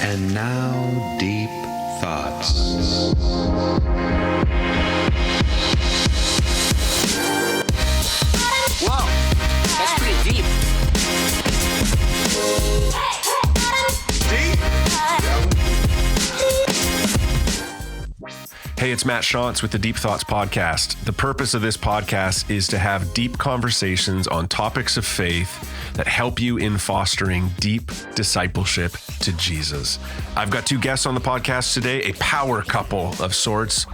And now, deep thoughts. Whoa, that's pretty deep. Hey, it's Matt Shantz with the Deep Thoughts podcast. The purpose of this podcast is to have deep conversations on topics of faith that help you in fostering deep discipleship to Jesus. I've got two guests on the podcast today, a power couple of sorts,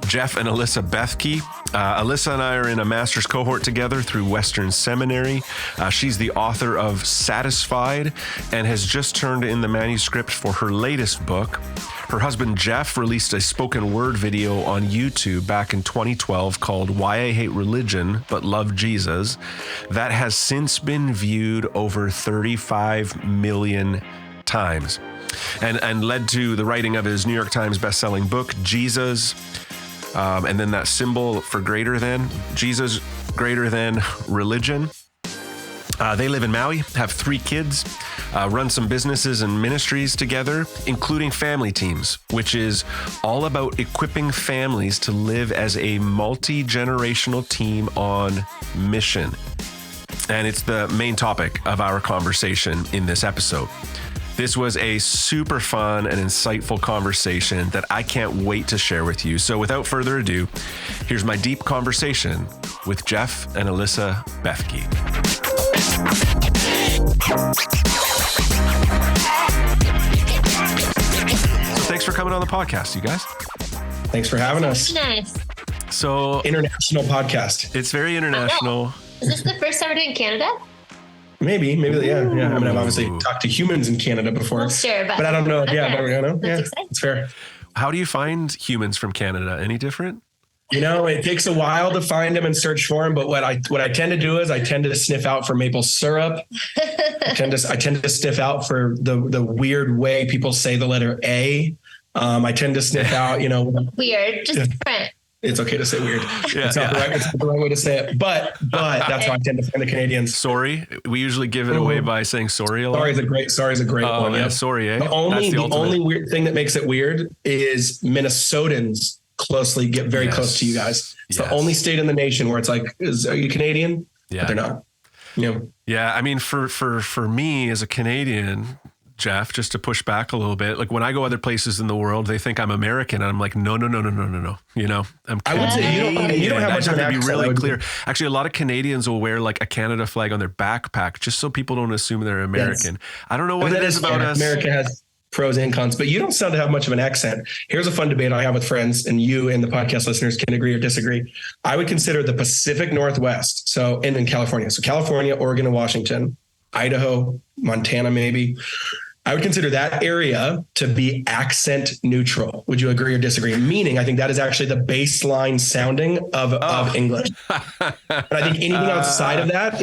Jeff and Alyssa Bethke. Alyssa and I are in a master's cohort together through Western Seminary. She's the author of Satisfied and has just turned in the manuscript for her latest book. Her husband, Jeff, released a spoken word video on YouTube back in 2012 called Why I Hate Religion But Love Jesus. That has since been viewed over 35 million times and led to the writing of his New York Times bestselling book, Jesus, and then that symbol for greater than, Jesus greater than religion. They live in Maui, have 3 kids, run some businesses and ministries together, including family teams, which is all about equipping families to live as a multi-generational team on mission. And it's the main topic of our conversation in this episode. This was a super fun and insightful conversation that I can't wait to share with you. So without further ado, here's my deep conversation with Jeff and Alyssa Bethke. So thanks for coming on the podcast, you guys. Thanks for having us. Nice. So International podcast. it's very international. Is this the first time we're doing Canada? Maybe, yeah. I mean, I've obviously talked to humans in Canada before, Well, sure, but I don't know. okay. Yeah, but I don't know. That's Yeah, exciting. it's fair. How do you find humans from Canada? Any different? You know, it takes a while to find them and search for them, but what I tend to do is I tend to sniff out for maple syrup. I tend to sniff out for the weird way people say the letter A. I tend to sniff out, Weird, just different. it's okay to say weird. Yeah, It's not the right way to say it, but that's how I tend to find the Canadians. Sorry. We usually give it away by saying sorry a lot. Sorry is a great Oh, one. yeah, Yep. sorry, eh? The That's only ultimate. weird thing that makes it weird is Minnesotans get very Yes. close to you guys. It's Yes. the only state in the nation where it's like, are you Canadian? Yeah. But they're not. Yeah, I mean, for me as a Canadian, Jeff, just to push back a little bit, like when I go other places in the world, they think I'm American, and I'm like, no. I'm I would say you don't have I much just of an have to be accent, really I would clear. Actually, a lot of Canadians will wear like a Canada flag on their backpack just so people don't assume they're American. I don't know what it is about us. America has pros and cons, but you don't sound to have much of an accent. Here's a fun debate I have with friends, and you and the podcast listeners can agree or disagree. I would consider the Pacific Northwest, so in California, so California, Oregon, and Washington, Idaho, Montana, maybe. I would consider that area to be accent neutral. Would you agree or disagree? Meaning, I think that is actually the baseline sounding of English. But I think anything outside of that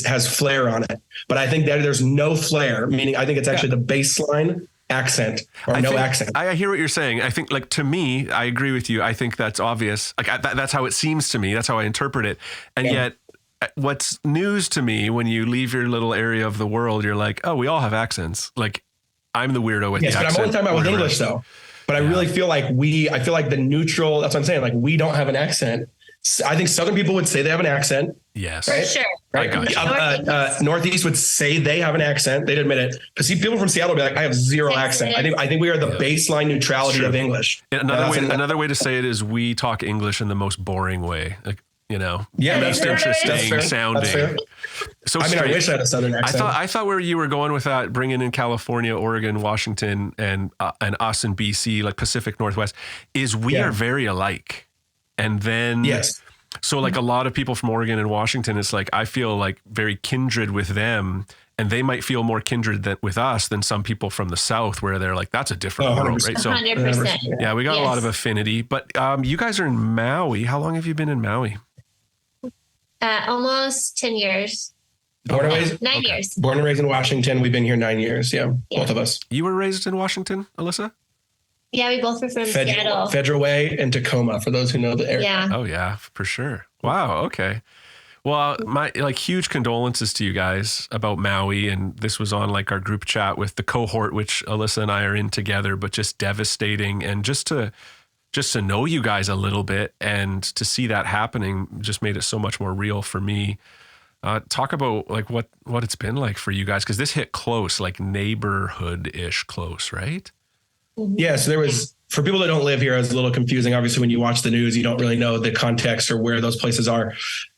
has flair on it. But I think that there's no flair, meaning I think it's actually the baseline accent or no accent. I hear what you're saying. I think, like, to me, I agree with you. I think that's obvious. Like that's how it seems to me. That's how I interpret it. And yet, what's news to me when you leave your little area of the world, you're like, oh, we all have accents. Like, I'm the weirdo with the accent. Yes, but I'm only talking about with whatever. English though. But I really feel like I feel like the neutral, that's what I'm saying. Like, we don't have an accent. I think Southern people would say they have an accent. Yes. Right? Sure. I got you. Northeast would say they have an accent. They'd admit it. But see, people from Seattle would be like, I have zero accent. I think we are the baseline neutrality Sure. of English. Another way to say it is we talk English in the most boring way. Like, Yeah, that's fair. interesting That's fair. sounding. That's fair. So I straight. wish I had a Southern accent. I thought where you were going with that, bringing in California, Oregon, Washington, and us in BC, like Pacific Northwest, is we are very alike. And then Yes. So like a lot of people from Oregon and Washington, it's like I feel like very kindred with them, and they might feel more kindred with us than some people from the South, where they're like, that's a different world, right? So 100%. yeah, we got a lot of affinity. But you guys are in Maui. How long have you been in Maui? Almost 10 years. Born and raised, 9 years. born and raised in Washington. We've been here 9 years. Yeah, both of us. You were raised in Washington, Alyssa? Yeah, we both were from Seattle. Federal Way and Tacoma, for those who know the area. Yeah. Oh yeah, for sure. Wow. Okay. Well, my huge condolences to you guys about Maui. And this was on like our group chat with the cohort, which Alyssa and I are in together, but just devastating. And just to know you guys a little bit and to see that happening just made it so much more real for me. Talk about like what it's been like for you guys, because this hit close, like neighborhood-ish close, right? Yeah. So there was, for people that don't live here, it's a little confusing. Obviously, when you watch the news, you don't really know the context or where those places are.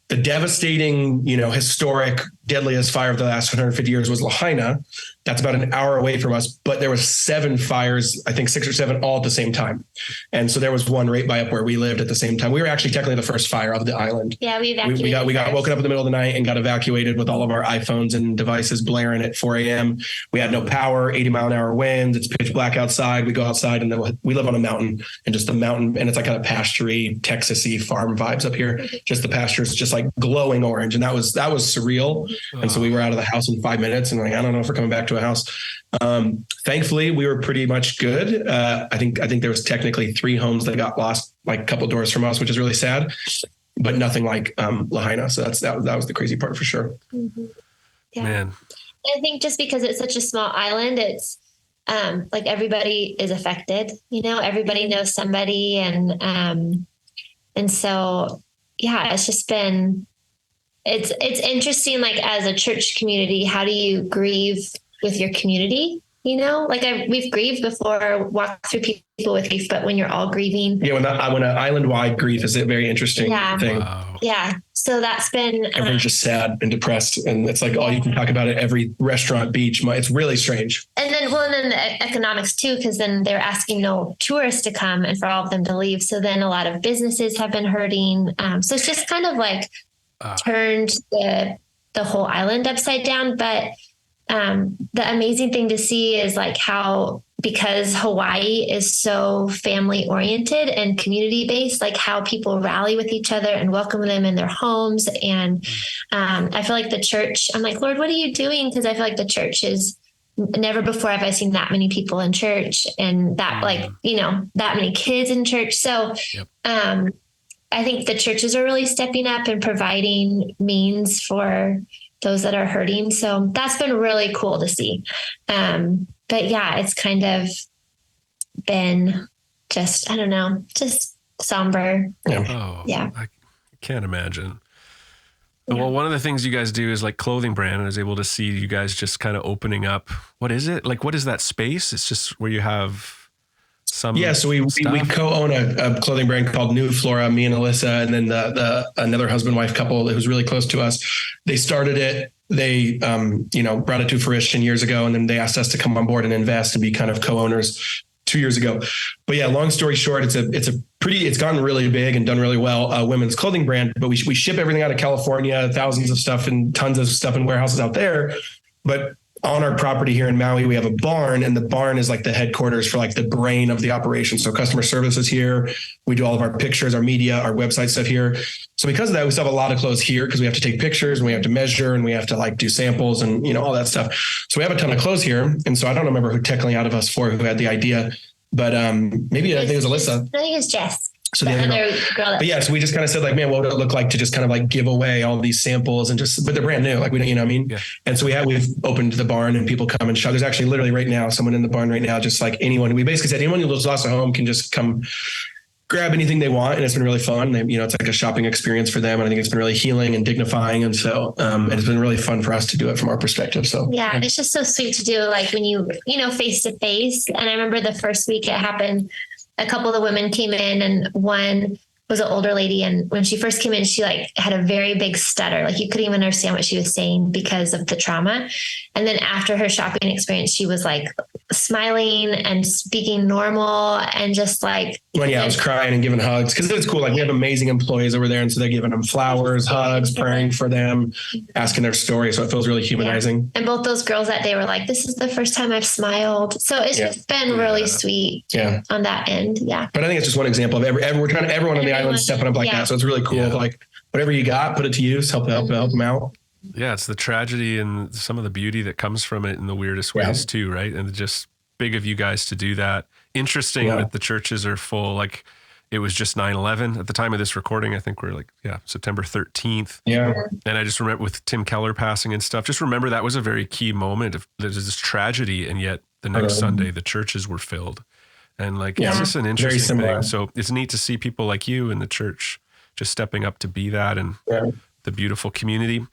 The devastating, historic, deadliest fire of the last 150 years was Lahaina. That's about an hour away from us, but there was 7 fires, I think 6 or 7, all at the same time. And so there was one right by up where we lived at the same time. We were actually technically the first fire of the island. Yeah, we evacuated. We got woken up in the middle of the night and got evacuated with all of our iPhones and devices blaring at 4 a.m. We had no power, 80 mile an hour winds. It's pitch black outside. We go outside and then we live on a mountain, and just the mountain, and it's like kind of pastury, Texas-y farm vibes up here. Just the pastures, just like glowing orange. And that was surreal. And so we were out of the house in 5 minutes, and like, I don't know if we're coming back to a house. Thankfully, we were pretty much good. I think there was technically 3 homes that got lost, like a couple doors from us, which is really sad, but nothing like Lahaina. So that was the crazy part for sure. Mm-hmm. Yeah. Man, I think just because it's such a small island, it's like everybody is affected. Everybody knows somebody, and so yeah, it's just been. It's interesting. Like as a church community, how do you grieve with your community? We've grieved before, walked through people with grief, but when you're all grieving. Yeah, when an island-wide grief is a very interesting thing. wow. Yeah. So that's been. Everyone's just sad and depressed, and it's like all you can talk about at every restaurant, beach. It's really strange. And then the economics too, because then they're asking no tourists to come and for all of them to leave. So then a lot of businesses have been hurting. So it's just kind of like turned the whole island upside down. But the amazing thing to see is like how, because Hawaii is so family oriented and community based, like how people rally with each other and welcome them in their homes. And I feel like the church, I'm like, Lord, what are you doing? Because I feel like the church is, never before have I seen that many people in church, and that that many kids in church. So I think the churches are really stepping up and providing means for those that are hurting. So that's been really cool to see. But yeah, it's kind of been just, I don't know, just somber. Yeah. I can't imagine. Yeah. Well, one of the things you guys do is like clothing brand, and I was able to see you guys just kind of opening up. What is it? Like, what is that space? It's just where you have some. Yeah. So we co-own a clothing brand called New Flora, me and Alyssa, and then the another husband-wife couple who's really close to us. They started it. They, brought it to fruition years ago, and then they asked us to come on board and invest and be kind of co-owners 2 years ago. But yeah, long story short, it's gotten really big and done really well. Women's clothing brand, but we ship everything out of California, thousands of stuff and tons of stuff in warehouses out there. But on our property here in Maui, we have a barn, and the barn is like the headquarters for like the brain of the operation. So customer service is here. We do all of our pictures, our media, our website stuff here. So because of that, we still have a lot of clothes here because we have to take pictures and we have to measure and we have to like do samples and, all that stuff. So we have a ton of clothes here. And so I don't remember who technically out of us 4 who had the idea, but maybe I think it was Alyssa. I think it's Jess. So the other girl. But yeah, so we just kind of said like, man, what would it look like to just kind of like give away all these samples and but they're brand new. Like we don't, what I mean? Yeah. And so we've opened the barn and people come and shop. There's actually literally right now, someone in the barn right now, just like anyone. We basically said anyone who lives lost a home can just come grab anything they want. And it's been really fun. It's like a shopping experience for them. And I think it's been really healing and dignifying. And so it's been really fun for us to do it from our perspective. So yeah, it's just so sweet to do like when you face to face. And I remember the first week it happened, a couple of the women came in and one was an older lady. And when she first came in, she like had a very big stutter. Like you couldn't even understand what she was saying because of the trauma. And then after her shopping experience, she was like smiling and speaking normal and just like. Well, yeah, I was crying and giving hugs because it's cool. Like we have amazing employees over there. And so they're giving them flowers, hugs, praying for them, asking their story. So it feels really humanizing. Yeah. And both those girls that day were like, this is the first time I've smiled. So it's just been really sweet on that end. Yeah. But I think it's just one example of we're trying to everyone on the island stepping up like that. So it's really cool. Like whatever you got, put it to use, help them out. Yeah. It's the tragedy and some of the beauty that comes from it in the weirdest ways too. Right. And just big of you guys to do that. Interesting that the churches are full. Like it was just 9/11 at the time of this recording. I think we're like, September 13th. Yeah. And I just remember with Tim Keller passing and stuff, just remember that was a very key moment of there's this tragedy. And yet the next Sunday, the churches were filled. And like, it's just an interesting thing. So it's neat to see people like you in the church just stepping up to be that and the beautiful community.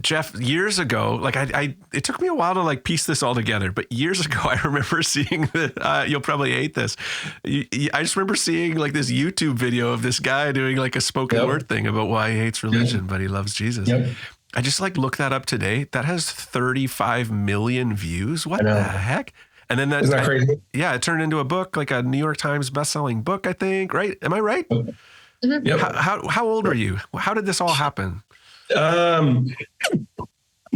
Jeff, years ago, like it took me a while to like piece this all together, but years ago, I remember seeing you'll probably hate this. I just remember seeing like this YouTube video of this guy doing like a spoken word thing about why he hates religion, but he loves Jesus. I just like looked that up today. That has 35 million views. What the heck? And then isn't that crazy? It turned into a book, like a New York Times bestselling book, I think, right? Am I right? Yep. How old are you? How did this all happen? I'm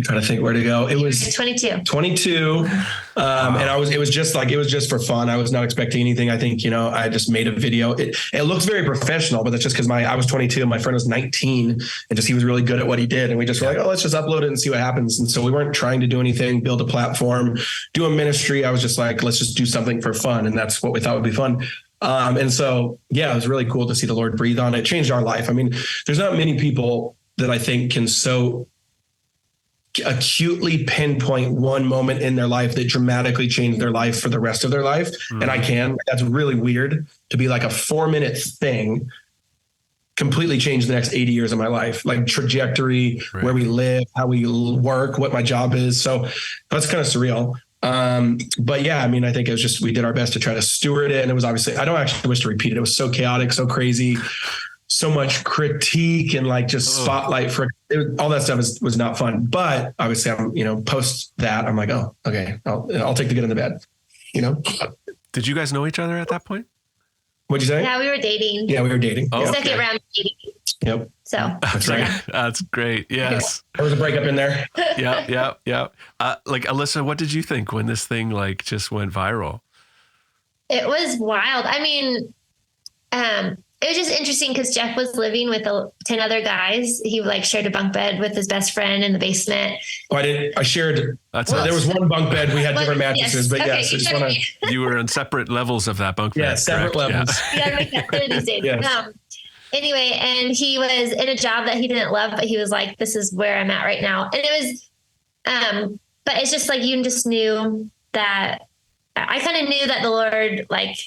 trying to think where to go. It was 22. And it was just for fun. I was not expecting anything. I think, I just made a video. It looks very professional, but that's just because I was 22 and my friend was 19 and he was really good at what he did. And we just were like, let's just upload it and see what happens. And so we weren't trying to do anything, build a platform, do a ministry. I was just like, let's just do something for fun. And that's what we thought would be fun. And so, it was really cool to see the Lord breathe on it. It changed our life. I mean, there's not many people that I think can so acutely pinpoint one moment in their life that dramatically changed their life for the rest of their life. And I can. That's really weird to be like a 4-minute thing completely changed the next 80 years of my life, like trajectory, where we live, how we work, what my job is. So that's kind of surreal. But I think it was just, we did our best to try to steward it. And it was obviously, I don't actually wish to repeat it. It was so chaotic, so crazy, so much critique and like just spotlight for all that stuff was not fun. But obviously I'm, post that I'm like, oh, okay, I'll take the good and the bad, Did you guys know each other at that point? What'd you say? Yeah, we were dating. Yeah, we were dating. Oh, Second round dating. Yep. So that's right. That's great. Yes. There was a breakup in there. Yeah. Like Alyssa, what did you think when this thing like just went viral? It was wild. I mean, it was just interesting because Jeff was living with 10 other guys. He like shared a bunk bed with his best friend in the basement. Oh, I shared. There was one bunk bed. We had different mattresses, but yes, you were on separate levels of that bunk bed. Yeah, separate levels. You gotta make that clear these days. Yes. Anyway, and he was in a job that he didn't love, but he was like, this is where I'm at right now. And it was, but it's just like, you just knew that I kind of knew that the Lord like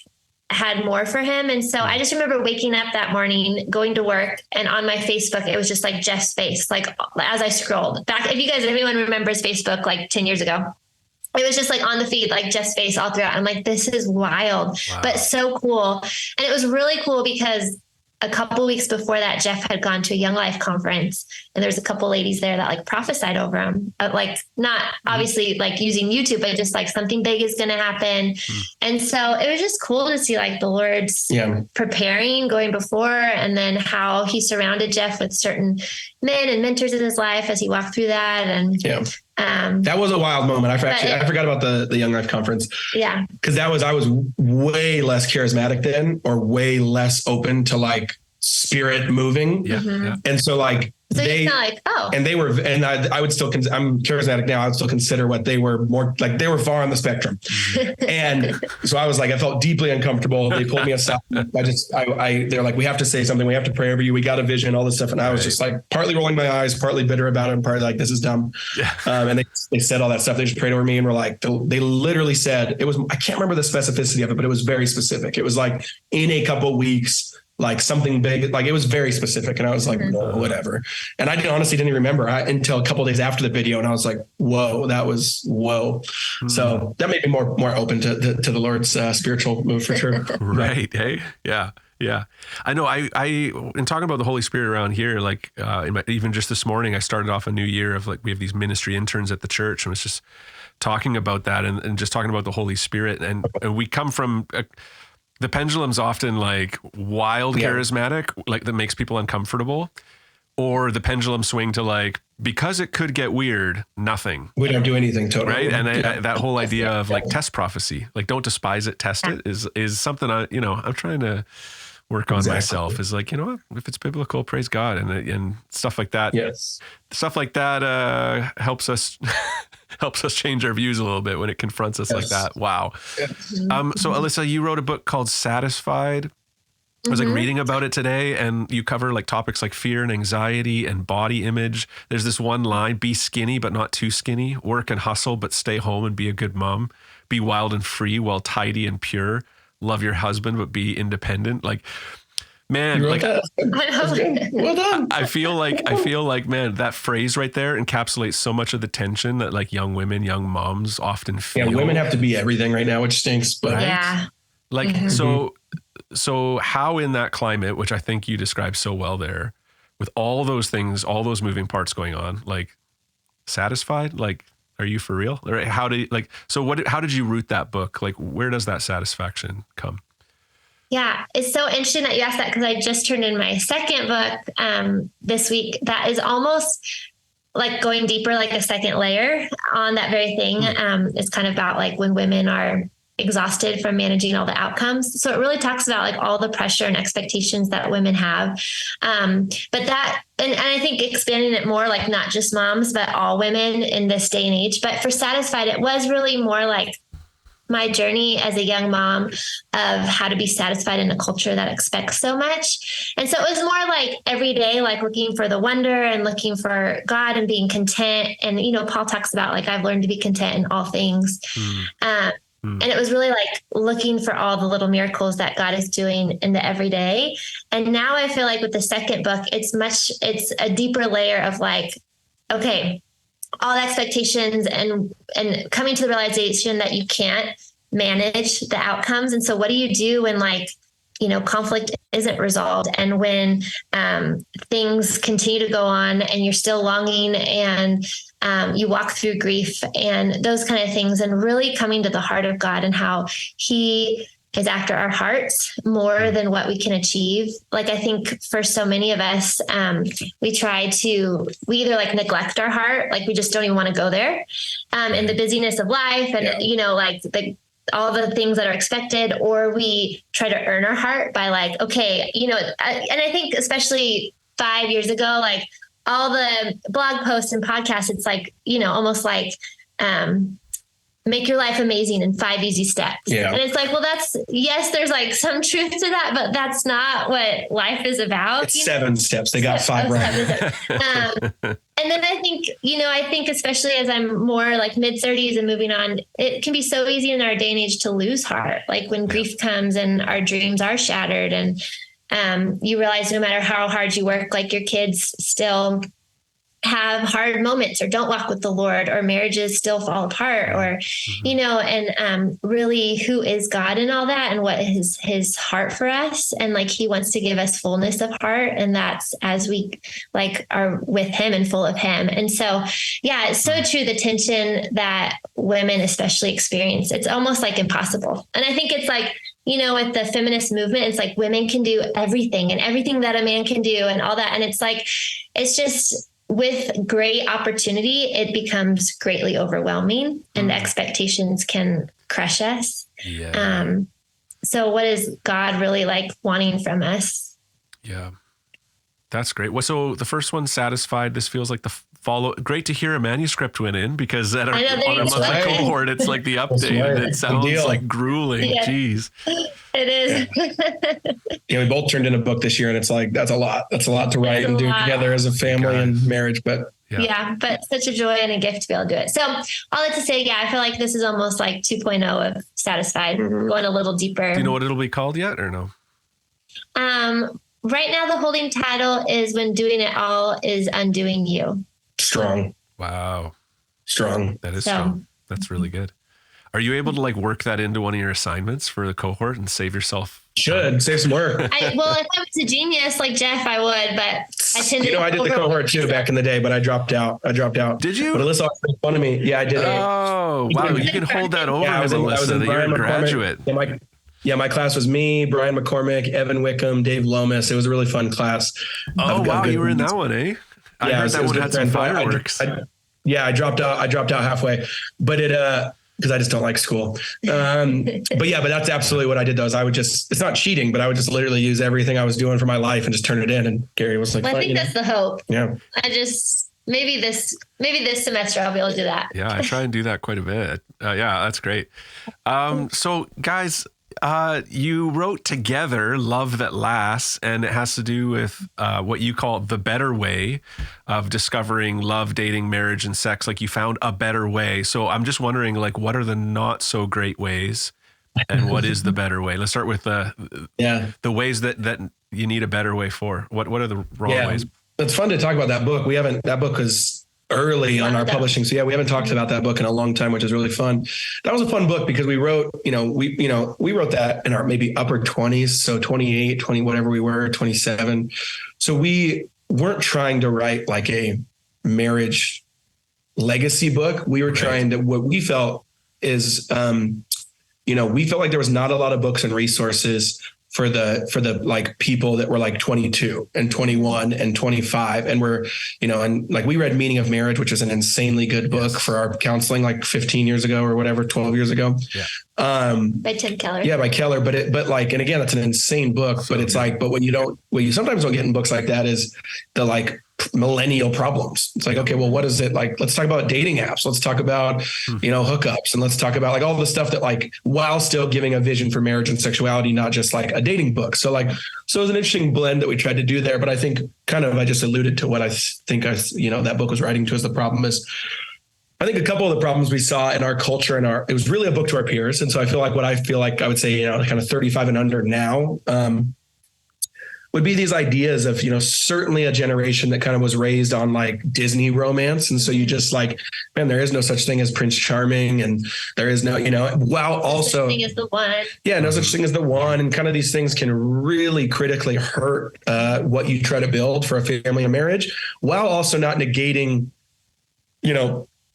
had more for him. And so I just remember waking up that morning, going to work, and on my Facebook, it was just like Jeff's face. Like as I scrolled back, if anyone remembers Facebook, like 10 years ago, it was just like on the feed, like Jeff's face all throughout. I'm like, this is wild, but so cool. And it was really cool because a couple weeks before that, Jeff had gone to a Young Life conference, and there's a couple ladies there that like prophesied over him, like not obviously like using YouTube, but just like something big is going to happen. And so it was just cool to see like the Lord's preparing, going before, and then how he surrounded Jeff with certain men and mentors in his life as he walked through that. And that was a wild moment. I forgot about the Young Life conference. Yeah. Cause I was way less charismatic then, or way less open to like spirit moving. Yeah. And so like, it's not like, and they were, and I would still, I'm charismatic now. I would still consider what they were more like, they were far on the spectrum. And so I was like, I felt deeply uncomfortable. They pulled me aside. They're like, we have to say something. We have to pray over you. We got a vision, all this stuff. And I was just like partly rolling my eyes, partly bitter about it, and partly like, this is dumb. Yeah. And they said all that stuff. They just prayed over me and were like, they literally said, it was, I can't remember the specificity of it, but it was very specific. It was like in a couple weeks, like something big, like it was very specific. And I was like, no, whatever. And I honestly didn't remember until a couple of days after the video. And I was like, whoa, that was whoa. So that made me more open to the Lord's spiritual move for sure. Right. Hey. Yeah. I know I in talking about the Holy Spirit around here, like even just this morning, I started off a new year of like, we have these ministry interns at the church, and was just talking about that and just talking about the Holy Spirit. And we come from the pendulum's often like wild charismatic, like that makes people uncomfortable, or the pendulum swing to like, because it could get weird, nothing. We don't do anything totally. Right. And that whole idea of like test prophecy, like don't despise it, test it is something I'm trying to work on myself, is like, if it's biblical, praise God. And stuff like that. Yes. Stuff like that helps us change our views a little bit when it confronts us like that. Wow. Yes. So Alyssa, you wrote a book called Satisfied. I was like reading about it today, and you cover like topics like fear and anxiety and body image. There's this one line: be skinny, but not too skinny, work and hustle, but stay home and be a good mom, be wild and free while tidy and pure, love your husband, but be independent. Like, man, like, well done. I feel like, man, that phrase right there encapsulates so much of the tension that like young women, young moms often feel. Yeah, women have to be everything right now, which stinks. But right? Yeah. Like, so how in that climate, which I think you described so well there, with all those things, all those moving parts going on, like satisfied? Like, are you for real? Or how did you root that book? Like, where does that satisfaction come? Yeah, it's so interesting that you asked that, because I just turned in my second book this week that is almost like going deeper, like a second layer on that very thing. It's kind of about like when women are exhausted from managing all the outcomes. So it really talks about like all the pressure and expectations that women have. But that, and I think expanding it more, like not just moms, but all women in this day and age. But for Satisfied, it was really more like my journey as a young mom of how to be satisfied in a culture that expects so much. And so it was more like every day, like looking for the wonder and looking for God and being content. And, you know, Paul talks about like, I've learned to be content in all things. And it was really like looking for all the little miracles that God is doing in the everyday. And now I feel like with the second book, it's a deeper layer of like, okay, all the expectations and coming to the realization that you can't manage the outcomes. And so what do you do when like, you know, conflict isn't resolved, and when things continue to go on and you're still longing, and you walk through grief and those kind of things, and really coming to the heart of God and how he is after our hearts more than what we can achieve. Like, I think for so many of us, we either like neglect our heart, like we just don't even want to go there in the busyness of life and, you know, like all the things that are expected, or we try to earn our heart by like, okay, you know, and I think especially 5 years ago, like all the blog posts and podcasts, it's like, you know, almost like, make your life amazing in 5 easy steps. Yeah. And it's like, well, yes, there's like some truth to that, but that's not what life is about. It's 7 steps. They got 5 right. And then I think especially as I'm more like mid 30s and moving on, it can be so easy in our day and age to lose heart. Like when grief comes and our dreams are shattered, and you realize no matter how hard you work, like your kids still have hard moments or don't walk with the Lord, or marriages still fall apart, or, you know, and really who is God in all that, and what is his heart for us. And like, he wants to give us fullness of heart. And that's as we like are with him and full of him. And so, yeah, it's so true. The tension that women especially experience, it's almost like impossible. And I think it's like, you know, with the feminist movement, it's like women can do everything and everything that a man can do and all that. And it's like, it's just, with great opportunity, it becomes greatly overwhelming, and the expectations can crush us. Yeah. So what is God really like wanting from us? Yeah. That's great. Well, so the first one, Satisfied, this feels like the follow. Great to hear a manuscript went in, because on our monthly cohort, it's like the update, and it sounds like grueling. Yeah. Jeez. It is. We both turned in a book this year, and it's like, that's a lot to write and do together as a family and marriage. But but such a joy and a gift to be able to do it. So all that to say, I feel like this is almost like 2.0 of Satisfied, going a little deeper. Do you know what it'll be called yet, or no? Right now, the holding title is When Doing It All is Undoing You. Strong. Wow. Strong. That is strong. That's really good. Are you able to like work that into one of your assignments for the cohort and save yourself? Save some work. If I was a genius like Jeff, I would, but I tend to. I did the cohort too back in the day, but I dropped out. Did you? But Alyssa always made fun of me. Yeah, I did. Oh, wow. You can hold that over, Alyssa, that you're a graduate. My class was me, Brian McCormick, Evan Wickham, Dave Lomas. It was a really fun class. Oh, wow. You were in that one, eh? I heard that one had some fireworks. I dropped out halfway, but because I just don't like school. But that's absolutely what I did. It's not cheating, but I would just literally use everything I was doing for my life and just turn it in. And Gary was like, I think that's the hope. Yeah. Maybe this semester I'll be able to do that. Yeah. I try and do that quite a bit. Yeah, that's great. So guys, You wrote together Love That Lasts, and it has to do with what you call the better way of discovering love, dating, marriage, and sex. Like you found a better way. So I'm just wondering, like, what are the not so great ways and what is the better way? Let's start with the ways that you need a better way for. What are the wrong ways? It's fun to talk about that book. That book was early on our publishing. So we haven't talked about that book in a long time, which is really fun. That was a fun book because we wrote, we wrote that in our maybe upper 20s. So 28, 20, whatever we were, 27. So we weren't trying to write like a marriage legacy book. We were trying to, what we felt is, we felt like there was not a lot of books and resources for the like people that were like 22 and 21 and 25. And we read Meaning of Marriage, which is an insanely good book for our counseling, like 15 years ago or whatever, 12 years ago. Yeah. By Tim Keller. Yeah. By Keller. And again, that's an insane book, but it's like, but what you sometimes don't get in books like that is the like millennial problems. It's like, okay, well, what is it like? Let's talk about dating apps. Let's talk about, hookups, and let's talk about like all the stuff that like, while still giving a vision for marriage and sexuality, not just like a dating book. So it was an interesting blend that we tried to do there. But I think I just alluded to what I think that book was writing to as the problem is, I think a couple of the problems we saw in our culture it was really a book to our peers. And so I feel like I would say, kind of 35 and under now, would be these ideas of, certainly a generation that kind of was raised on like Disney romance. And so you just like, man, there is no such thing as Prince Charming, and there is no, while also. No such thing as the one. Yeah, no such thing as the one. And kind of these things can really critically hurt what you try to build for a family and marriage, while also not negating,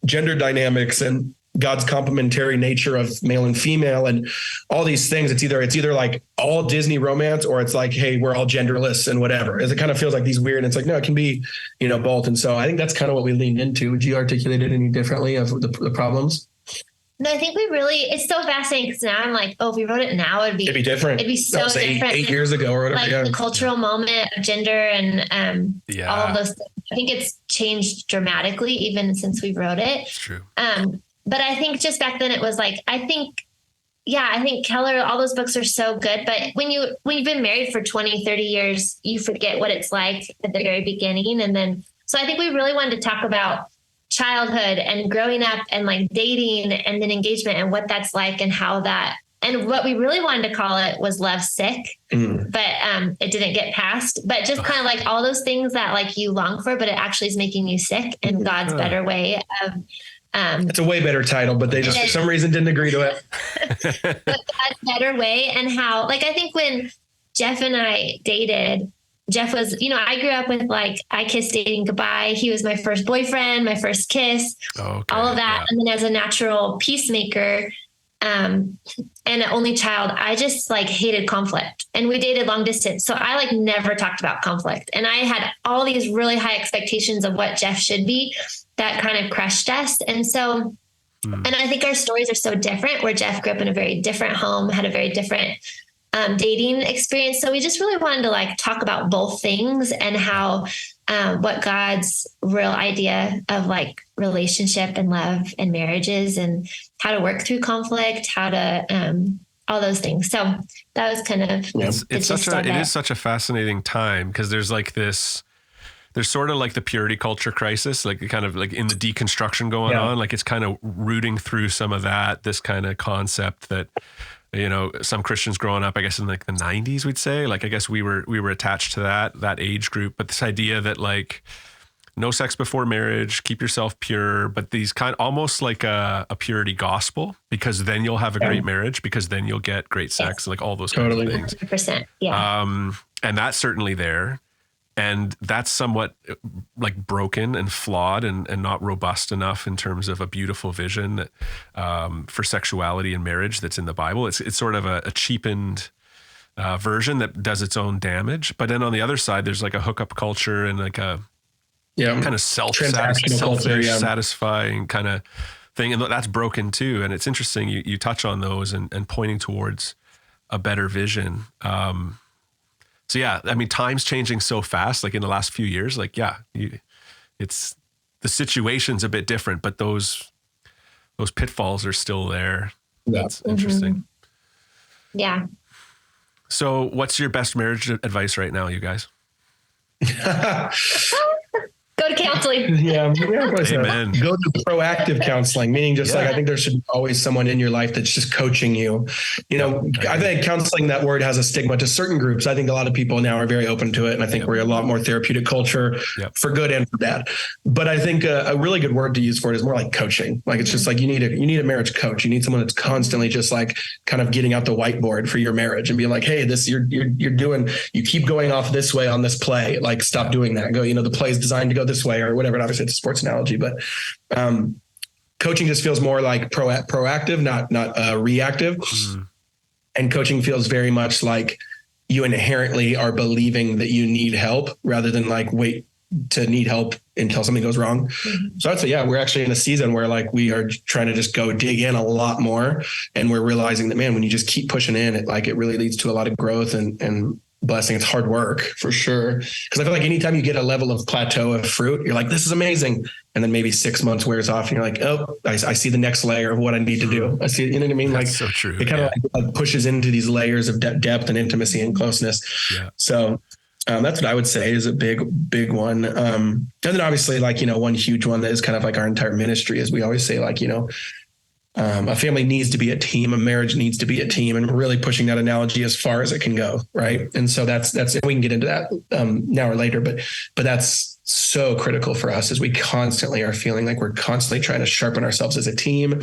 gender dynamics and God's complementary nature of male and female and all these things. It's either like all Disney romance, or it's like, hey, we're all genderless and whatever. As it kind of feels like these weird, and it's like, no, it can be, both. And so I think that's kind of what we leaned into. Would you articulate it any differently of the problems? No, I think it's so fascinating because now I'm like, if we wrote it now, it'd be different. It'd be so different. 8 years ago or whatever. Like the cultural moment of gender and all of those things. I think it's changed dramatically even since we wrote it. It's true. But I think just back then it was like, I think Keller, all those books are so good. But when you've been married for 20, 30 years, you forget what it's like at the very beginning. And then, so I think we really wanted to talk about childhood and growing up and like dating and then engagement and what that's like and how that, and what we really wanted to call it was Love Sick, but it didn't get passed. But just kind of like all those things that like you long for, but it actually is making you sick, and God's better way of. It's a way better title, but they just for some reason didn't agree to it. But God's better way, and how, like, I think when Jeff and I dated, Jeff was, I grew up with like, I kissed dating goodbye. He was my first boyfriend, my first kiss, all of that. Yeah. And then as a natural peacemaker, and an only child, I just like hated conflict, and we dated long distance. So I like never talked about conflict, and I had all these really high expectations of what Jeff should be that kind of crushed us. And so, and I think our stories are so different, where Jeff grew up in a very different home, had a very different dating experience. So we just really wanted to like talk about both things and how, what God's real idea of like relationship and love and marriages, and how to work through conflict, how to, all those things. So that was kind of, it is such a fascinating time, because there's like this, there's sort of like the purity culture crisis, like kind of like in the deconstruction going on, like it's kind of rooting through some of that, this kind of concept that, some Christians growing up, I guess in like the 90s, we'd say, like, I guess we were attached to that age group, but this idea that like no sex before marriage, keep yourself pure, but these kind of almost like a purity gospel, because then you'll have a great marriage, because then you'll get great sex, like all those kinds of things. 100%. Yeah. And that's certainly there. And that's somewhat like broken and flawed and not robust enough in terms of a beautiful vision that, for sexuality and marriage that's in the Bible. It's sort of a cheapened version that does its own damage. But then on the other side, there's like a hookup culture and like a kind of selfish, satisfying kind of thing. And that's broken too. And it's interesting you touch on those and pointing towards a better vision. So yeah, I mean, time's changing so fast, like in the last few years, like, it's the situation's a bit different, but those pitfalls are still there. That's interesting. Yeah. So what's your best marriage advice right now, you guys? Go to counseling. Yeah. Amen. Go to proactive counseling, meaning just like, I think there should be always someone in your life that's just coaching you. I think counseling, that word has a stigma to certain groups. I think a lot of people now are very open to it. And I think we're a lot more therapeutic culture for good and for bad. But I think a really good word to use for it is more like coaching. Like, it's just like, you need a marriage coach. You need someone that's constantly just like kind of getting out the whiteboard for your marriage and being like, hey, this, you keep going off this way on this play. Like, stop doing that. Go, the play is designed to go this way or whatever. And obviously it's a sports analogy, but coaching just feels more like proactive, not reactive. Mm-hmm. And coaching feels very much like you inherently are believing that you need help rather than like wait to need help until something goes wrong. Mm-hmm. So I'd say, we're actually in a season where like we are trying to just go dig in a lot more. And we're realizing that, man, when you just keep pushing in, it really leads to a lot of growth and blessing. It's hard work for sure. Cause I feel like anytime you get a level of plateau of fruit, you're like, this is amazing. And then maybe 6 months wears off and you're like, oh, I see the next layer of what I need to do. I see, you know what I mean? That's like, so true. It kind of like pushes into these layers of depth and intimacy and closeness. Yeah. So that's what I would say is a big one. And then obviously like, one huge one that is kind of like our entire ministry is we always say like, a family needs to be a team, a marriage needs to be a team, and really pushing that analogy as far as it can go. Right. And so that's, we can get into that now or later, but that's so critical for us as we constantly are feeling like we're constantly trying to sharpen ourselves as a team,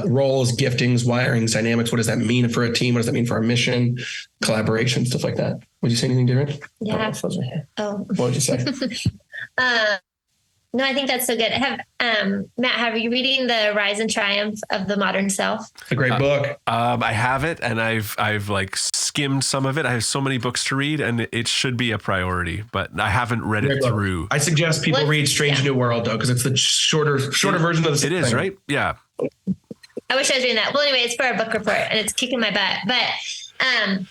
roles, giftings, wirings, dynamics. What does that mean for a team? What does that mean for our mission, collaboration, stuff like that? Would you say anything different? Yeah. What would you say? No, I think that's so good. Matt, have you reading The Rise and Triumph of the Modern Self? It's a great book. I have it, and I've like skimmed some of it. I have so many books to read, and it should be a priority, but I haven't read it through. I suggest people read Strange New World though, because it's the shorter version of the same thing. It is, right? Yeah. I wish I was doing that. Well, anyway, it's for our book report, and it's kicking my butt. But I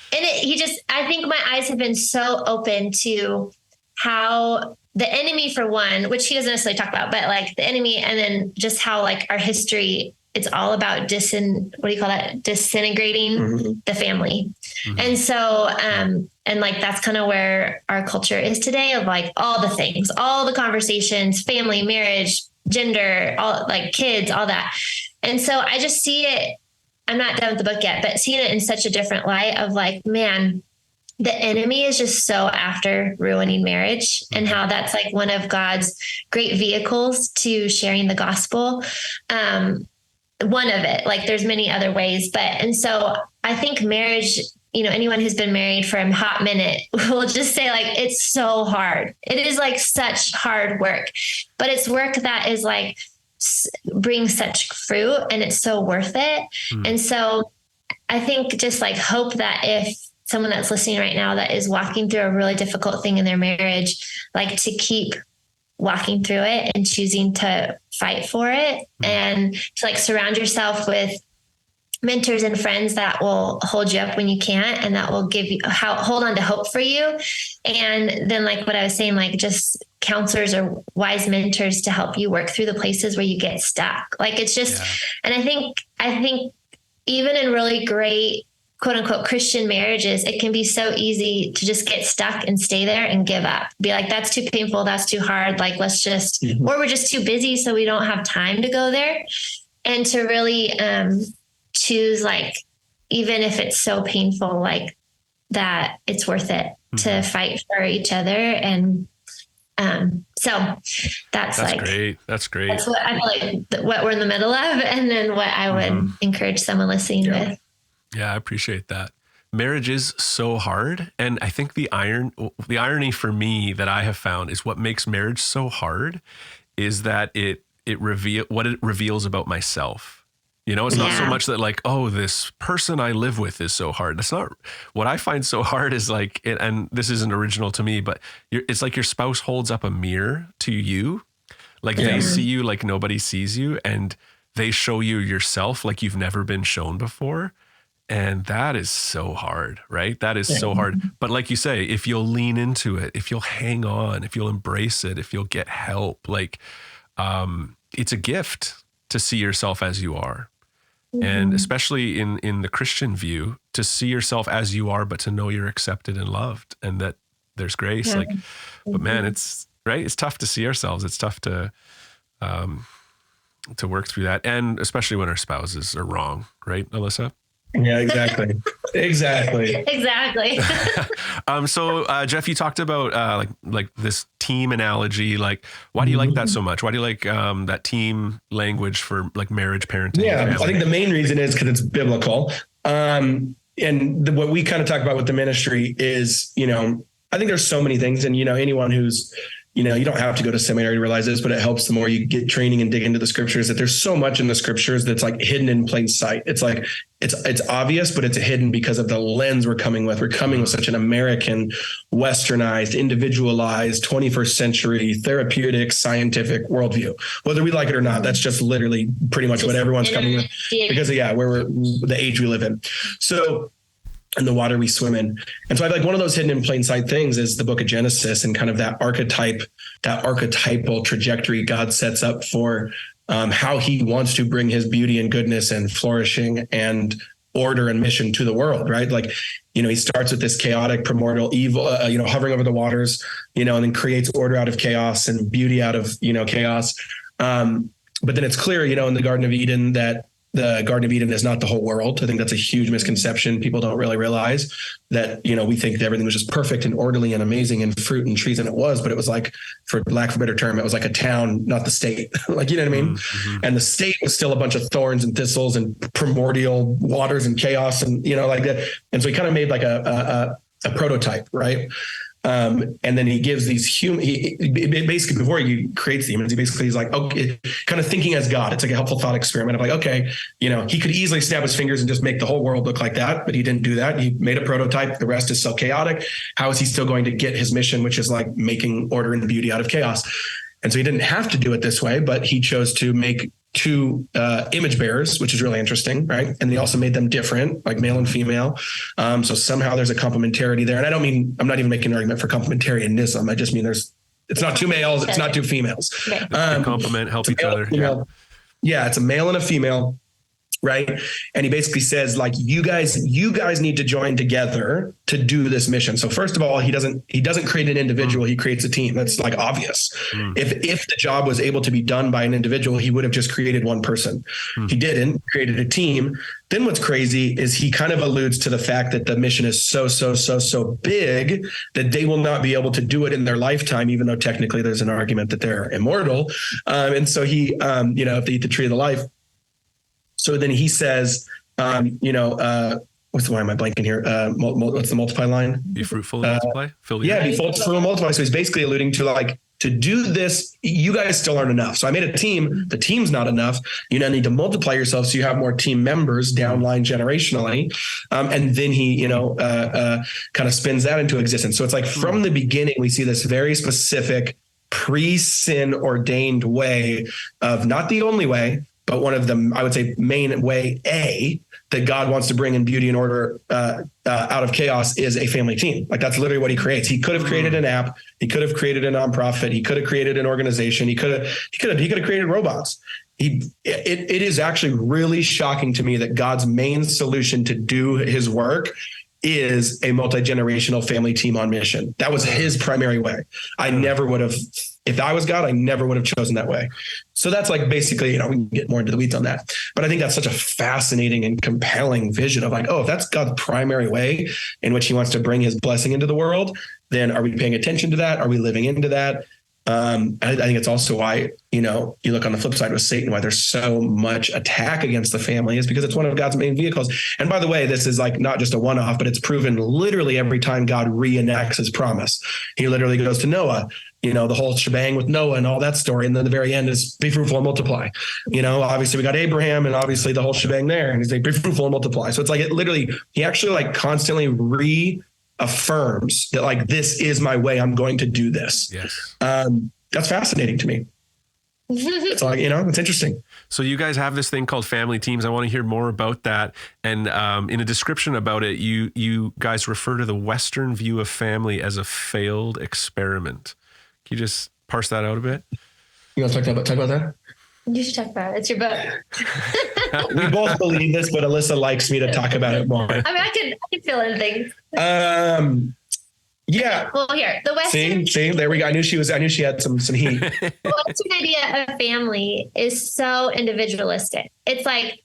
think my eyes have been so open to how the enemy, for one, which he doesn't necessarily talk about, but like the enemy, and then just how like our history, it's all about disintegrating the family. Mm-hmm. And so, and like, that's kind of where our culture is today, of like all the things, all the conversations, family, marriage, gender, all like kids, all that. And so I just see it, I'm not done with the book yet, but seeing it in such a different light of like, man, the enemy is just so after ruining marriage, and how that's like one of God's great vehicles to sharing the gospel. One of it, like there's many other ways, and so I think marriage, anyone who's been married for a hot minute will just say like, it's so hard. It is like such hard work, but it's work that is like brings such fruit, and it's so worth it. And so I think just like hope that if someone that's listening right now that is walking through a really difficult thing in their marriage, like to keep walking through it and choosing to fight for it, and to like surround yourself with mentors and friends that will hold you up when you can't, and that will give you hold on to hope for you. And then like what I was saying, like just counselors or wise mentors to help you work through the places where you get stuck. Like it's just, and I think even in really great, quote unquote, Christian marriages, it can be so easy to just get stuck and stay there and give up. Be like, that's too painful. That's too hard. Like, let's just, or we're just too busy, so we don't have time to go there. And to really choose, like, even if it's so painful, like that, it's worth it to fight for each other. And so that's like great. That's great. That's what I feel like what we're in the middle of, and then what I would encourage someone listening with. Yeah, I appreciate that. Marriage is so hard. And I think the irony for me that I have found is what makes marriage so hard is that it reveals about myself. It's not so much that like, oh, this person I live with is so hard. That's not what I find so hard is like, and this isn't original to me, but it's like your spouse holds up a mirror to you. Like they see you like nobody sees you, and they show you yourself like you've never been shown before. And that is so hard, right? That is so hard. But like you say, if you'll lean into it, if you'll hang on, if you'll embrace it, if you'll get help, like it's a gift to see yourself as you are. And especially in the Christian view, to see yourself as you are, but to know you're accepted and loved and that there's grace. Yeah. Like, but man, it's right. It's tough to see ourselves. It's tough to work through that. And especially when our spouses are wrong. Right, Alyssa? Yeah, exactly. Exactly. Exactly. So Jeff, you talked about like this team analogy. Like, why do you like that so much? Why do you like that team language for like marriage, parenting? Yeah, I think the main reason is because it's biblical. And what we kind of talk about with the ministry is, I think there's so many things, and anyone who's, you don't have to go to seminary to realize this, but it helps the more you get training and dig into the scriptures, that there's so much in the scriptures that's like hidden in plain sight. It's like, it's obvious, but it's hidden because of the lens we're coming with. We're coming with such an American, westernized, individualized, 21st century, therapeutic, scientific worldview. Whether we like it or not, that's just literally pretty much what everyone's coming with because of, we're the age we live in. So, and the water we swim in. And so I feel like one of those hidden in plain sight things is the book of Genesis and kind of that archetypal trajectory God sets up for how he wants to bring his beauty and goodness and flourishing and order and mission to the world, right? Like, he starts with this chaotic primordial evil, hovering over the waters, and then creates order out of chaos and beauty out of, chaos. But then it's clear, in the Garden of Eden that the Garden of Eden is not the whole world. I think that's a huge misconception. People don't really realize that, we think that everything was just perfect and orderly and amazing and fruit and trees. And it was, but it was like, for lack of a better term, it was like a town, not the state. Like, you know what I mean? Mm-hmm. And the state was still a bunch of thorns and thistles and primordial waters and chaos and, like that. And so he kind of made like a prototype, right? And then he gives these basically before he creates the humans, he's like, okay, kind of thinking as God. It's like a helpful thought experiment of like, okay, he could easily snap his fingers and just make the whole world look like that, but he didn't do that. He made a prototype. The rest is so chaotic. How is he still going to get his mission, which is like making order and beauty out of chaos? And so he didn't have to do it this way, but he chose to make two image bearers, which is really interesting, right? And they also made them different, like male and female. So somehow there's a complementarity there. And I'm not even making an argument for complementarianism. I just mean it's not two males, it's not two females. They complement, help each other. Yeah, it's a male and a female. Right. And he basically says, like, you guys need to join together to do this mission. So first of all, he doesn't create an individual. He creates a team. That's like obvious. If the job was able to be done by an individual, he would have just created one person. He didn't, created a team. Then what's crazy is he kind of alludes to the fact that the mission is so big that they will not be able to do it in their lifetime, even though technically there's an argument that they're immortal. And so he, if they eat the tree of the life. So then he says, why am I blanking here? What's the multiply line? Be fruitful and multiply? Be fruitful and multiply. So he's basically alluding to like, to do this, you guys still aren't enough. So I made a team. The team's not enough. You now need to multiply yourself so you have more team members downline generationally. And then he, kind of spins that into existence. So it's like from the beginning, we see this very specific pre-sin ordained way of not the only way, but one of the, I would say, main way that God wants to bring in beauty and order out of chaos is a family team. Like that's literally what he creates. He could have created an app. He could have created a nonprofit. He could have created an organization. He could have created robots. It is actually really shocking to me that God's main solution to do his work is a multi-generational family team on mission. That was his primary way. I never would have, if I was God, I never would have chosen that way. So that's like basically, we can get more into the weeds on that. But I think that's such a fascinating and compelling vision of like, oh, if that's God's primary way in which he wants to bring his blessing into the world, then are we paying attention to that? Are we living into that? I think it's also why, you look on the flip side with Satan, why there's so much attack against the family is because it's one of God's main vehicles. And by the way, this is like not just a one-off, but it's proven literally every time God reenacts his promise. He literally goes to Noah, the whole shebang with Noah and all that story. And then the very end is be fruitful and multiply. Obviously we got Abraham and obviously the whole shebang there. And he's like, be fruitful and multiply. So it's like, he actually like constantly affirms that like, this is my way. I'm going to do this. Yes. That's fascinating to me. It's like, it's interesting. So you guys have this thing called family teams. I want to hear more about that. And in a description about it, you guys refer to the Western view of family as a failed experiment. Can you just parse that out a bit? You want to talk about that? You should talk about it. It's your book. We both believe this, but Alyssa likes me to talk about it more. I mean, I could fill in things. Yeah. Well, here, the Western. See, there we go. I knew she had some heat. The Western idea of family is so individualistic. It's like,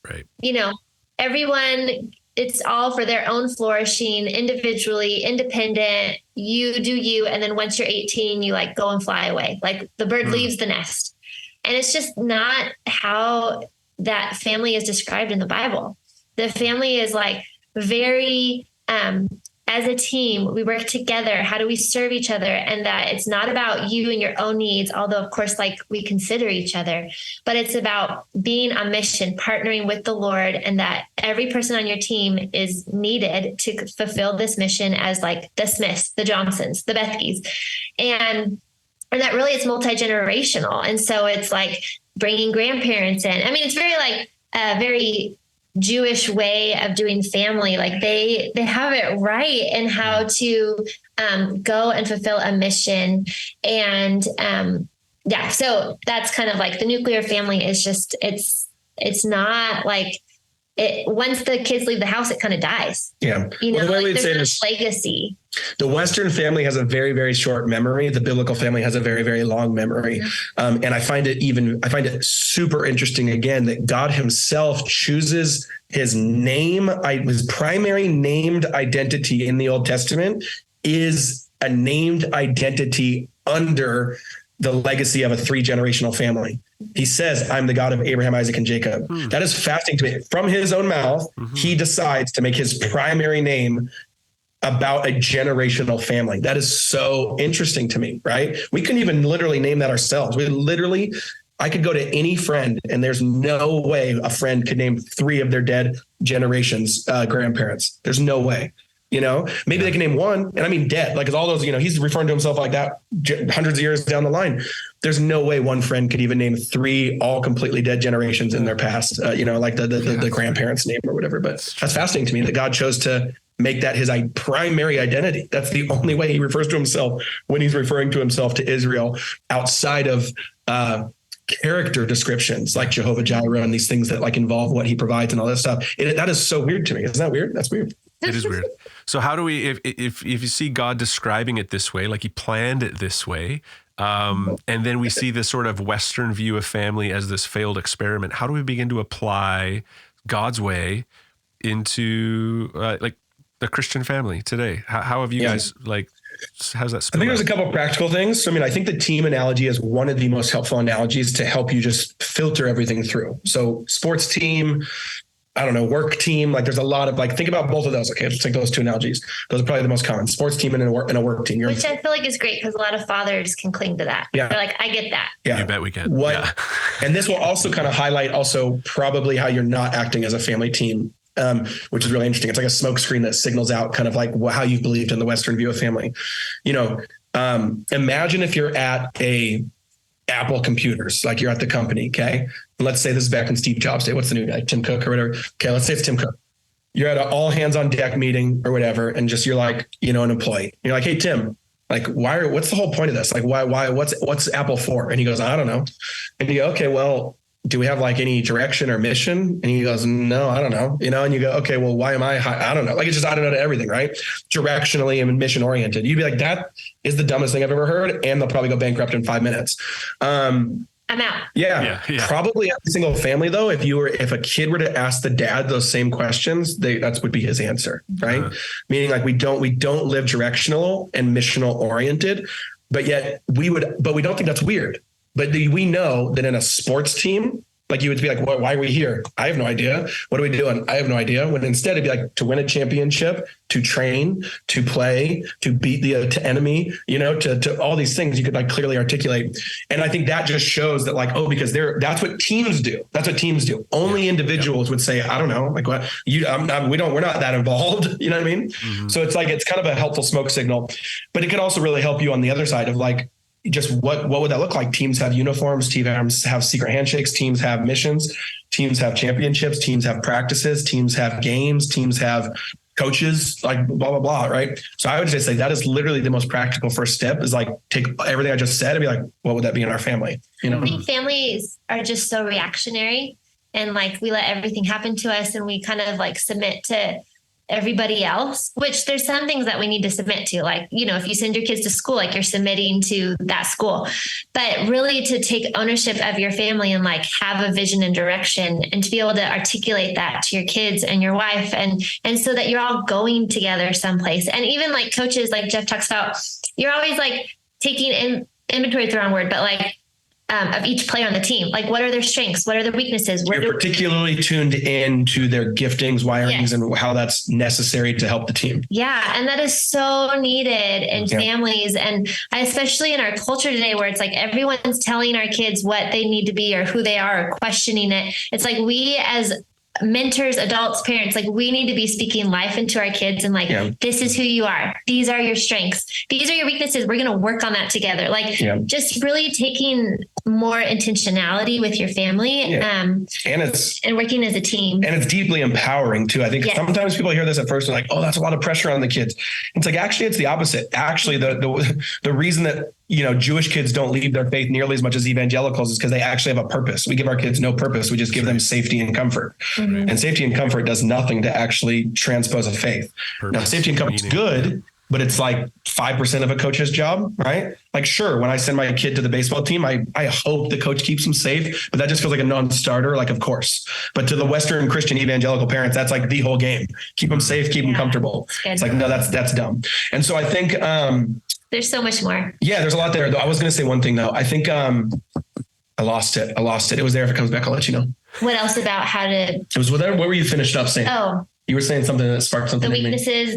everyone, it's all for their own flourishing, individually, independent. You do you. And then once you're 18, you like go and fly away. Like the bird leaves the nest. And it's just not how that family is described in the Bible. The family is like very, as a team, we work together. How do we serve each other? And that it's not about you and your own needs, although of course, like we consider each other, but it's about being on mission, partnering with the Lord, and that every person on your team is needed to fulfill this mission as like the Smiths, the Johnsons, the Bethkes. And that really is multi-generational. And so it's like bringing grandparents in. I mean, it's very like a very Jewish way of doing family. Like they have it right in how to go and fulfill a mission. And so that's kind of like the nuclear family is just, it's not like it, once the kids leave the house, it kind of dies. Yeah. There's this legacy. The Western family has a very, very short memory. The biblical family has a very, very long memory. And I find it super interesting again, that God himself chooses his name. His primary named identity in the Old Testament is a named identity under the legacy of a 3-generational family. He says, I'm the God of Abraham, Isaac, and Jacob. That is fascinating to me. From his own mouth, he decides to make his primary name about a generational family. That is so interesting to me, right? We couldn't even literally name that ourselves. I could go to any friend and there's no way a friend could name 3 of their dead generations, grandparents. There's no way. Maybe they can name 1, and I mean dead, like all those, he's referring to himself like that hundreds of years down the line. There's no way one friend could even name 3 all completely dead generations in their past, like the grandparents' name or whatever. But that's fascinating to me that God chose to make that his primary identity. That's the only way he refers to himself when he's referring to himself to Israel, outside of character descriptions like Jehovah Jireh and these things that like involve what he provides and all that stuff. That is so weird to me. Isn't that weird? That's weird. It is weird. So how do we, if you see God describing it this way, like he planned it this way, and then we see this sort of Western view of family as this failed experiment, how do we begin to apply God's way into like the Christian family today? How have you guys how's that? I think there's a couple of practical things. I think the team analogy is one of the most helpful analogies to help you just filter everything through. So sports team, work team, like there's a lot of think about both of those. Okay, let's take those 2 analogies. Those are probably the most common: sports team and a work team. Which I feel like is great because a lot of fathers can cling to that. Yeah. They're like, I get that. Yeah. You bet we can. And this will also kind of highlight probably how you're not acting as a family team, which is really interesting. It's like a smoke screen that signals out kind of like how you've believed in the Western view of family. Imagine if you're at a Apple computers, like you're at the company. Okay. And let's say this is back in Steve Jobs' day. What's the new guy? Tim Cook or whatever. Okay. Let's say it's Tim Cook. You're at an all hands on deck meeting or whatever. And just, you're like, an employee. You're like, hey, Tim, like, what's the whole point of this? Like, why, what's Apple for? And he goes, I don't know. And you go, okay, well, do we have like any direction or mission? And he goes, no, I don't know. And you go, okay, well, why am I don't know. Like, it's just, I don't know to everything, right? Directionally and mission oriented. You'd be like, that is the dumbest thing I've ever heard. And they'll probably go bankrupt in 5 minutes. I'm out. Yeah. Probably every single family though, if a kid were to ask the dad those same questions, that would be his answer. Right. Meaning like we don't live directional and missional oriented, but we don't think that's weird. But we know that in a sports team, like you would be like, why are we here? I have no idea. What are we doing? I have no idea. When instead it'd be like to win a championship, to train, to play, to beat the enemy, to all these things you could like clearly articulate. And I think that just shows that like, because that's what teams do. That's what teams do. Only individuals would say, I don't know, like what we're not that involved. You know what I mean? Mm-hmm. So it's kind of a helpful smoke signal, but it could also really help you on the other side of like, just what would that look like? Teams have uniforms, teams have secret handshakes, teams have missions, teams have championships, teams have practices, teams have games, teams have coaches, like blah, blah, blah. Right. So I would just say that is literally the most practical first step, is like, take everything I just said and be like, what would that be in our family? You know, I think families are just so reactionary, and like we let everything happen to us, and we kind of like submit to everybody else, which there's some things that we need to submit to. Like, you know, if you send your kids to school, like you're submitting to that school, but really to take ownership of your family and like have a vision and direction, and to be able to articulate that to your kids and your wife. And so that you're all going together someplace. And even like coaches, like Jeff talks about, you're always like taking inventory is the wrong word, but like, of each player on the team. Like, what are their strengths? What are their weaknesses? You're particularly tuned in to their giftings, wirings, and how that's necessary to help the team. Yeah. And that is so needed in families. And especially in our culture today, where it's like everyone's telling our kids what they need to be or who they are, or questioning it. It's like we as mentors, adults, parents, like we need to be speaking life into our kids and like, this is who you are. These are your strengths. These are your weaknesses. We're going to work on that together. Like just really taking more intentionality with your family and working as a team. And it's deeply empowering too. I think sometimes people hear this at first and like, oh, that's a lot of pressure on the kids. It's like, actually, it's the opposite. Actually, the reason that, you know, Jewish kids don't leave their faith nearly as much as evangelicals is because they actually have a purpose. We give our kids no purpose. We just give them safety and comfort. Mm-hmm. And safety and comfort does nothing to actually transpose a faith. Now, safety and comfort is good, but it's like 5% of a coach's job, right? Like, sure, when I send my kid to the baseball team, I hope the coach keeps them safe, but that just feels like a non-starter, like, of course. But to the Western Christian evangelical parents, that's like the whole game. Keep them safe, keep them comfortable. It's like, no, that's dumb. And so I think... there's so much more. Yeah, there's a lot there. I was going to say one thing, though. I think I lost it. It was there. If it comes back, I'll let you know. What else about how to... It was there. What were you finished up saying? Oh. You were saying something that sparked something. The weaknesses,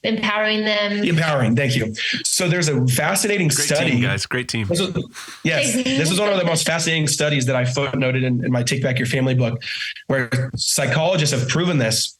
empowering them. Empowering. Thank you. So there's a fascinating study. Team, guys. Great team. This is one of the most fascinating studies that I footnoted in my Take Back Your Family book, where psychologists have proven this,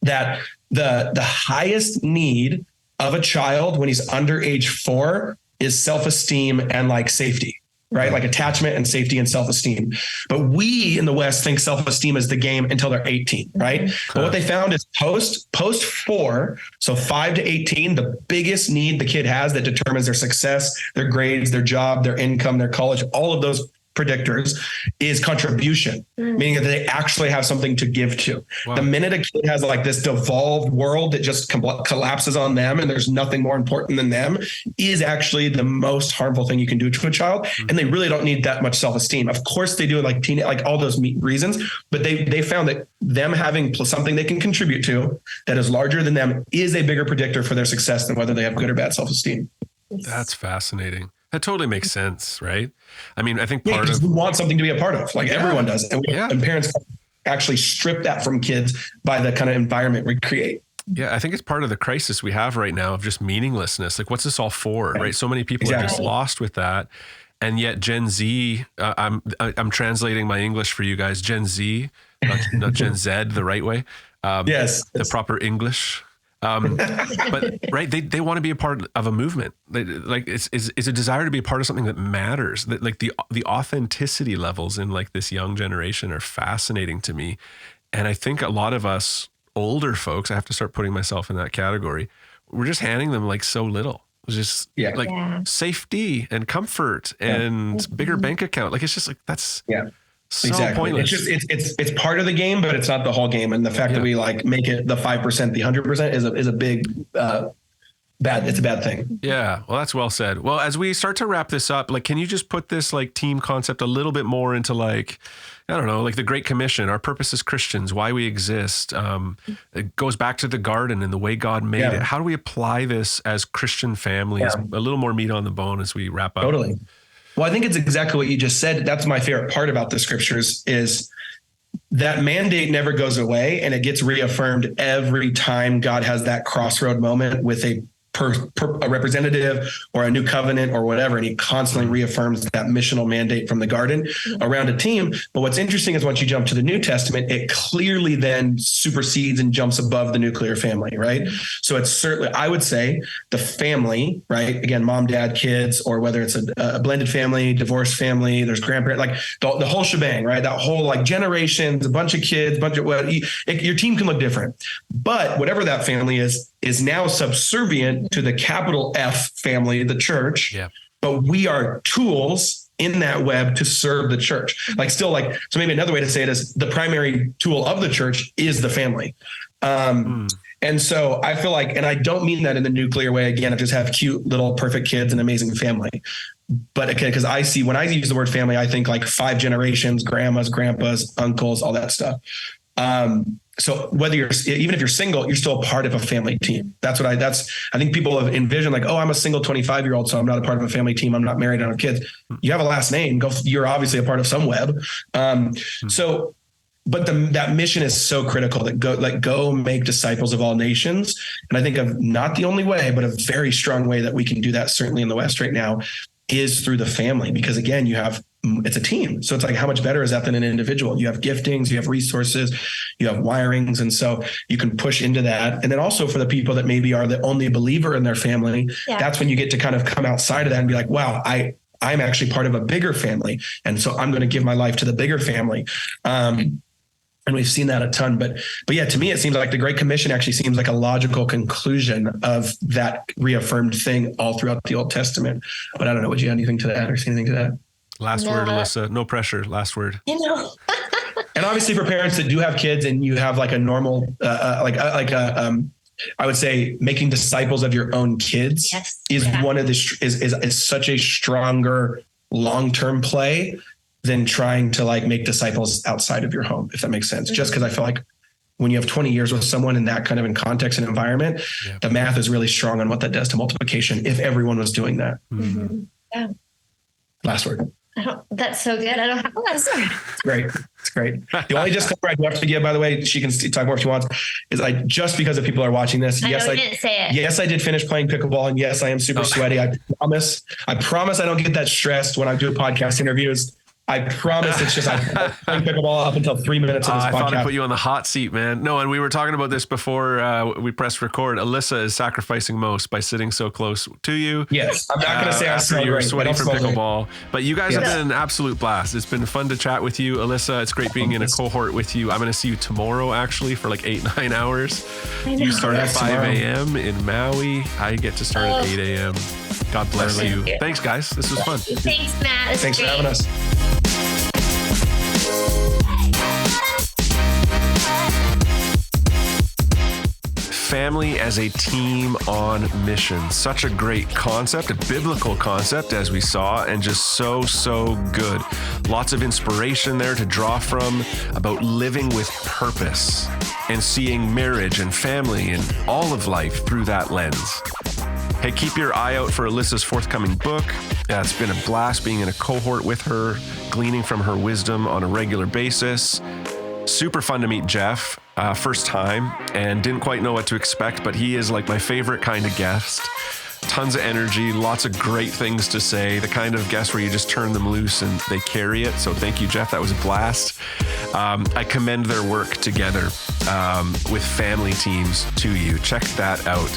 that the highest need of a child when he's under age 4 is self-esteem and like safety, right? Like attachment and safety and self-esteem. But we in the West think self-esteem is the game until they're 18, right? But what they found is post 4, so 5 to 18, the biggest need the kid has that determines their success, their grades, their job, their income, their college, all of those predictors is contribution, meaning that they actually have something to give to. Wow. The minute a kid has like this devolved world that just collapses on them and there's nothing more important than them, is actually the most harmful thing you can do to a child. And they really don't need that much self-esteem. Of course they do, like like all those reasons, but they found that them having something they can contribute to that is larger than them is a bigger predictor for their success than whether they have good or bad self-esteem. That's fascinating. That totally makes sense, right? I mean, I think part of we want something to be a part of, like everyone does, and parents actually strip that from kids by the kind of environment we create. Yeah, I think it's part of the crisis we have right now of just meaninglessness. Like, what's this all for, right? So many people are just lost with that, and yet Gen Z. I'm translating my English for you guys. Gen Z, not Gen Z, the right way. The proper English. But right, they want to be a part of a movement. It's a desire to be a part of something that matters. That like the authenticity levels in like this young generation are fascinating to me, and I think a lot of us older folks, I have to start putting myself in that category. We're just handing them like so little. It's just safety and comfort and bigger bank account. Like it's just like that's so pointless. It's part of the game, but it's not the whole game. And the fact that we like make it the 5%, the 100% is a big bad. It's a bad thing. Yeah. Well, that's well said. Well, as we start to wrap this up, like, can you just put this like team concept a little bit more into like, I don't know, like the Great Commission, our purpose as Christians, why we exist. It goes back to the garden and the way God made it. How do we apply this as Christian families? A little more meat on the bone as we wrap up. Totally. Well, I think it's exactly what you just said. That's my favorite part about the scriptures is that mandate never goes away, and it gets reaffirmed every time God has that crossroad moment with a a representative or a new covenant or whatever. And he constantly reaffirms that missional mandate from the garden around a team. But what's interesting is once you jump to the New Testament, it clearly then supersedes and jumps above the nuclear family, right? So it's certainly, I would say, the family, right? Again, mom, dad, kids, or whether it's a blended family, divorced family, there's grandparents, like the whole shebang, right? That whole like generations, a bunch of kids, your team can look different. But whatever that family is now subservient to the capital F family, the church. Yeah. But we are tools in that web to serve the church. So maybe another way to say it is the primary tool of the church is the family. And so I feel like, and I don't mean that in the nuclear way, again, I just have cute little perfect kids and amazing family. But okay, because I see when I use the word family, I think like 5 generations, grandmas, grandpas, uncles, all that stuff. So even if you're single, you're still a part of a family team. I think people have envisioned like, oh, I'm a single 25-year-old, so I'm not a part of a family team. I'm not married, I don't have kids. You have a last name. You're obviously a part of some web. But that mission is so critical that go make disciples of all nations. And I think of not the only way, but a very strong way that we can do that, certainly in the West right now, is through the family. Because again, it's a team. So it's like, how much better is that than an individual? You have giftings, you have resources, you have wirings. And so you can push into that. And then also for the people that maybe are the only believer in their family, that's when you get to kind of come outside of that and be like, wow, I'm actually part of a bigger family. And so I'm going to give my life to the bigger family. And we've seen that a ton, but yeah, to me, it seems like the Great Commission actually seems like a logical conclusion of that reaffirmed thing all throughout the Old Testament. But I don't know, would you add anything to that or say anything to that? Last word, Alyssa. No pressure. Last word. And obviously for parents that do have kids and you have like a normal, I would say making disciples of your own kids is one of is such a stronger long-term play than trying to like make disciples outside of your home, if that makes sense. Just because I feel like when you have 20 years with someone in that kind of in context and environment, the math is really strong on what that does to multiplication if everyone was doing that. Mm-hmm. Yeah. Last word. That's so good. I don't have a last word. It's great. The only disclaimer I do have to give, by the way, she can talk more if she wants, is just because if people are watching this, I didn't say it. Yes, I did finish playing pickleball, and yes, I am super sweaty. I promise I don't get that stressed when I do podcast interviews. I promise it's just I'm playing pickleball up until 3 minutes of this podcast. I thought I put you on the hot seat, man. No, and we were talking about this before we pressed record. Alyssa is sacrificing most by sitting so close to you. Yes, I'm not going to say after you were sweating from pickleball, but you guys have been an absolute blast. It's been fun to chat with you, Alyssa. It's great being in a cohort with you. I'm going to see you tomorrow, actually, for like 8-9 hours. You start at 5 a.m. in Maui. I get to start at 8 a.m. God bless you. Thanks, guys. This was fun. Thanks, Matt. Thanks for having us. Family as a team on mission. Such a great concept, a biblical concept, as we saw, and just so good. Lots of inspiration there to draw from about living with purpose and seeing marriage and family and all of life through that lens. Hey, keep your eye out for Alyssa's forthcoming book. It's been a blast being in a cohort with her, gleaning from her wisdom on a regular basis. Super fun to meet Jeff, first time, and didn't quite know what to expect, but he is like my favorite kind of guest. Tons of energy, lots of great things to say, the kind of guest where you just turn them loose and they carry it. So thank you, Jeff. That was a blast. I commend their work together with family teams to you. Check that out.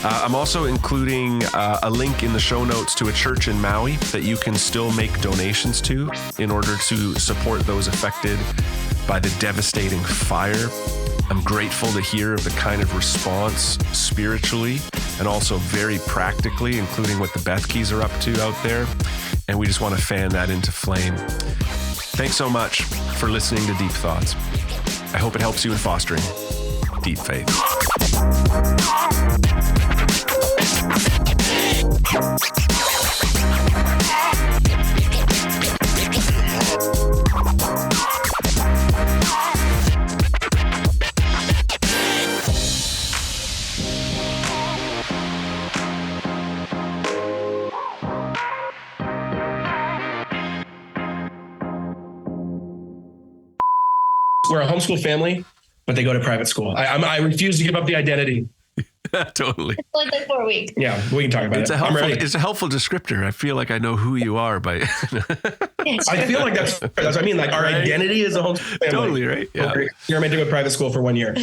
I'm also including a link in the show notes to a church in Maui that you can still make donations to in order to support those affected by the devastating fire. I'm grateful to hear of the kind of response spiritually and also very practically, including what the Bethkes are up to out there. And we just want to fan that into flame. Thanks so much for listening to Deep Thoughts. I hope it helps you in fostering deep faith. We're a homeschool family, but they go to private school. I refuse to give up the identity. Totally. It's only been 4 weeks. Yeah, we can talk about It's it. a I'm ready. helpful descriptor. I feel like I know who you are by. I feel like that's what I mean. Like our identity is a whole family. Totally right. Yeah. You're meant to go to private school for 1 year.